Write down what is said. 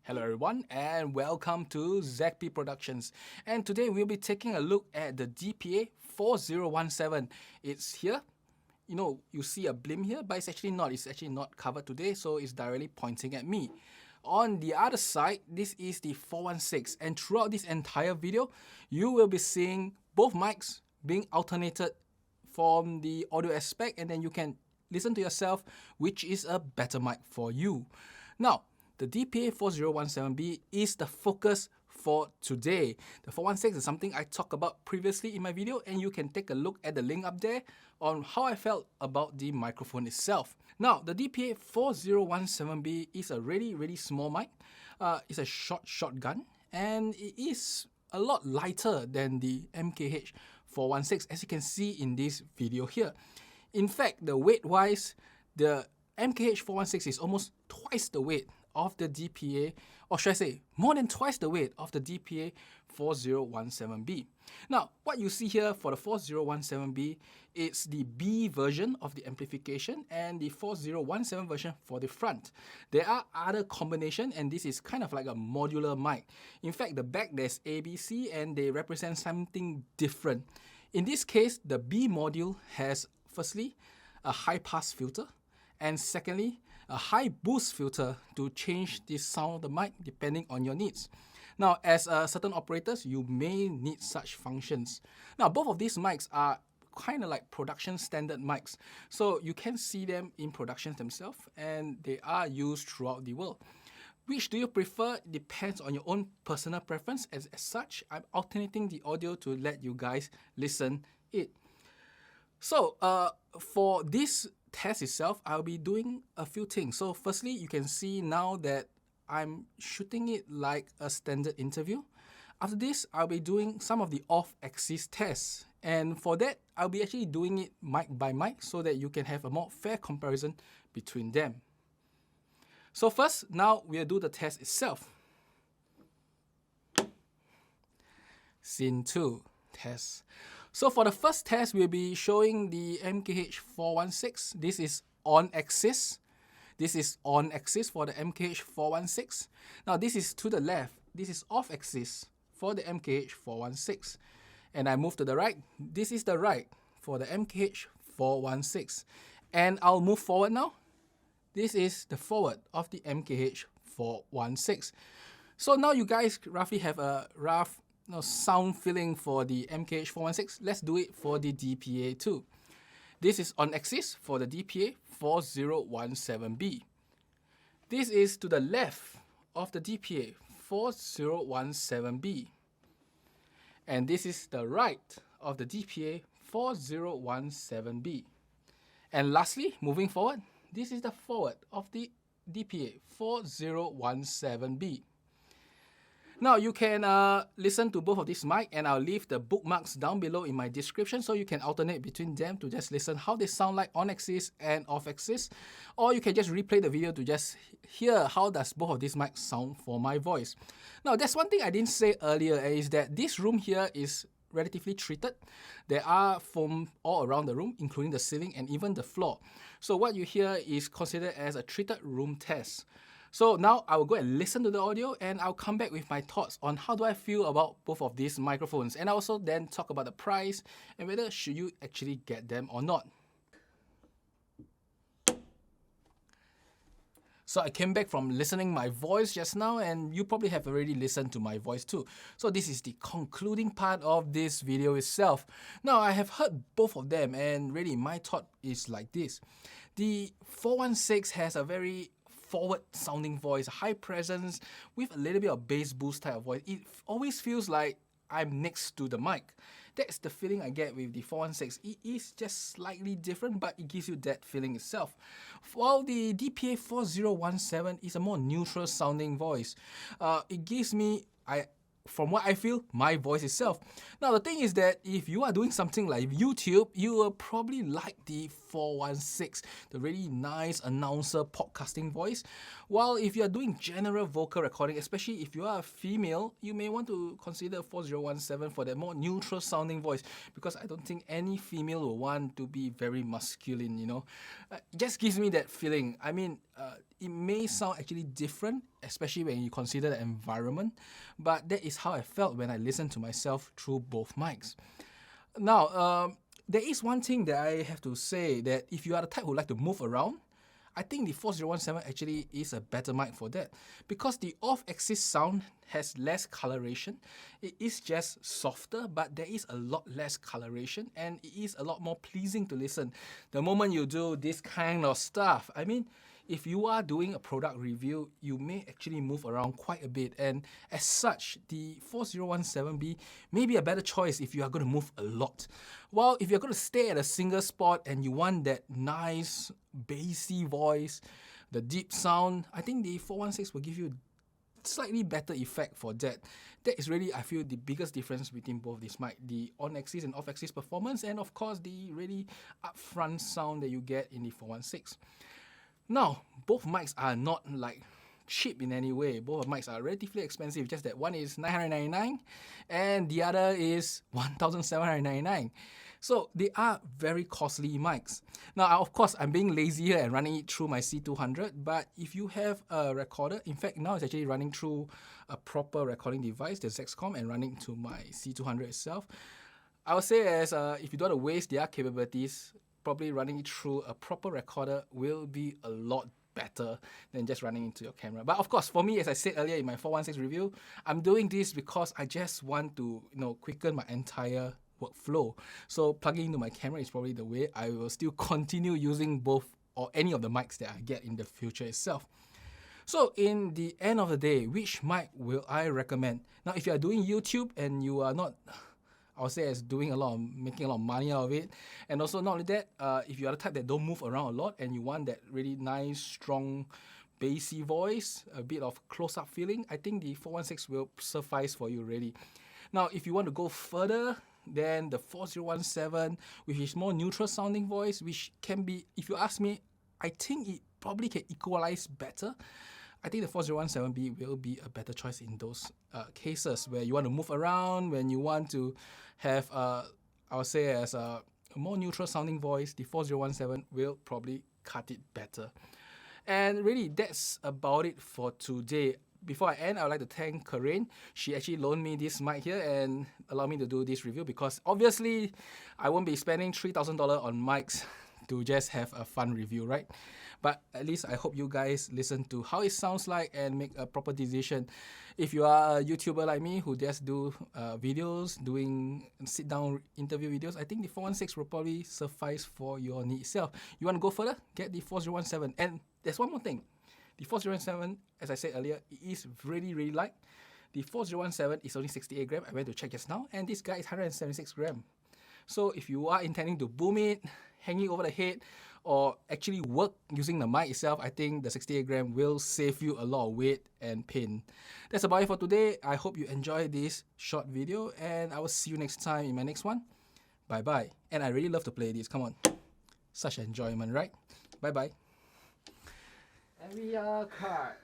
Hello everyone and welcome to ZP Productions, and today we'll be taking a look at the DPA 4017. It's here. You see a blimp here, but it's actually not covered today, so it's directly pointing at me. On the other side, this is the 416, and throughout this entire video, you will be seeing both mics being alternated from the audio aspect, and then you can listen to yourself which is a better mic for you. Now, the DPA 4017B is the focus for today. The 416 is something I talked about previously in my video, and you can take a look at the link up there on how I felt about the microphone itself. Now, the DPA 4017B is a really small mic. It's a shotgun, and it is a lot lighter than the MKH 416, as you can see in this video here. In fact, the weight-wise, the MKH 416 is almost twice the weight of the DPA, or should I say, more than twice the weight of the DPA 4017B. Now, what you see here for the 4017B, it's the B version of the amplification and the 4017 version for the front. There are other combinations, and this is kind of like a modular mic. In fact, the back there's ABC, and they represent something different. In this case, the B module has, firstly, a high pass filter, and secondly, a high boost filter to change the sound of the mic depending on your needs. Now, as certain operators, you may need such functions. Now, both of these mics are kind of like production standard mics, so you can see them in productions themselves, and they are used throughout the world. Which do you prefer? Depends on your own personal preference. As such, I'm alternating the audio to let you guys listen it. So, for this test itself, I'll be doing a few things. So firstly, you can see now that I'm shooting it like a standard interview. After this, I'll be doing some of the off-axis tests. And for that, I'll be actually doing it mic by mic so that you can have a more fair comparison between them. So first, now we'll do the test itself. Scene 2, test. So for the first test, we'll be showing the MKH 416. This is on axis. This is on axis for the MKH 416. Now this is to the left. This is off axis for the MKH 416. And I move to the right. This is the right for the MKH 416. And I'll move forward now. This is the forward of the MKH 416. So now you guys roughly have a rough sound feeling for the MKH 416. Let's do it for the DPA too. This is on axis for the DPA 4017B. This is to the left of the DPA 4017B. And this is the right of the DPA 4017B. And lastly, moving forward, this is the forward of the DPA 4017B. Now you can listen to both of these mic, and I'll leave the bookmarks down below in my description so you can alternate between them to just listen how they sound like on axis and off axis, or you can just replay the video to just hear how does both of these mics sound for my voice. Now that's one thing I didn't say earlier, is that this room here is relatively treated. There are foam all around the room, including the ceiling and even the floor. So what you hear is considered as a treated room test. So now I will go and listen to the audio, and I'll come back with my thoughts on how do I feel about both of these microphones, and I'll also then talk about the price and whether should you actually get them or not. So I came back from listening my voice just now, and you probably have already listened to my voice too. So this is the concluding part of this video itself. Now I have heard both of them, and really my thought is like this. The 416 has a very forward sounding voice, high presence with a little bit of bass boost type of voice. It always feels like I'm next to the mic. That's the feeling I get with the 416. It is just slightly different, but it gives you that feeling itself. While the DPA 4017 is a more neutral sounding voice. It gives me, from what I feel, my voice itself. Now the thing is that if you are doing something like YouTube, you will probably like the 416, the really nice announcer podcasting voice. While if you are doing general vocal recording, especially if you are a female, you may want to consider 4017 for that more neutral sounding voice, because I don't think any female will want to be very masculine, you know. Just gives me that feeling. I mean, it may sound actually different, especially when you consider the environment, but that is how I felt when I listened to myself through both mics. Now, there is one thing that I have to say, that if you are the type who like to move around, I think the 4017 actually is a better mic for that, because the off-axis sound has less coloration. It is just softer, but there is a lot less coloration, and it is a lot more pleasing to listen the moment you do this kind of stuff. I mean, if you are doing a product review, you may actually move around quite a bit, and as such, the 4017B may be a better choice if you are going to move a lot. While if you're going to stay at a single spot and you want that nice bassy voice, the deep sound, I think the 416 will give you slightly better effect for that. That is really, I feel, the biggest difference between both these mic, the on-axis and off-axis performance, and of course the really upfront sound that you get in the 416. Now, both mics are not like cheap in any way. Both mics are relatively expensive, just that one is $999 and the other is $1,799. So they are very costly mics. Now, of course, I'm being lazy here and running it through my C200, but if you have a recorder, in fact, now it's actually running through a proper recording device, the Zexcom, and running to my C200 itself. I would say as if you don't want to waste their capabilities, probably running it through a proper recorder will be a lot better than just running into your camera. But of course, for me, as I said earlier in my 416 review, I'm doing this because I just want to, quicken my entire workflow. So plugging into my camera is probably the way. I will still continue using both or any of the mics that I get in the future itself. So in the end of the day, which mic will I recommend? Now, if you are doing YouTube and you are not, I would say, as making a lot of money out of it, and also not only that, if you are the type that don't move around a lot and you want that really nice, strong, bassy voice, a bit of close-up feeling, I think the 416 will suffice for you really. Now, if you want to go further, then the 4017, which is more neutral sounding voice, which can be, if you ask me, I think it probably can equalize better. I think the 4017B will be a better choice in those cases where you want to move around, when you want to have, I would say, as a more neutral sounding voice, the 4017 will probably cut it better. And really, that's about it for today. Before I end, I would like to thank Karen. She actually loaned me this mic here and allowed me to do this review, because obviously I won't be spending $3,000 on mics to just have a fun review, right? But at least I hope you guys listen to how it sounds like and make a proper decision. If you are a YouTuber like me who just do videos, doing sit-down interview videos, I think the 416 will probably suffice for your need itself. You want to go further? Get the 4017. And there's one more thing. The 4017, as I said earlier, it is really, really light. The 4017 is only 68 grams. I went to check just now, and this guy is 176 grams. So if you are intending to boom it, hang it over the head, or actually work using the mic itself, I think the 68 gram will save you a lot of weight and pain. That's about it for today. I hope you enjoyed this short video, and I will see you next time in my next one. Bye-bye. And I really love to play this. Come on. Such enjoyment, right? Bye-bye. And we are cut.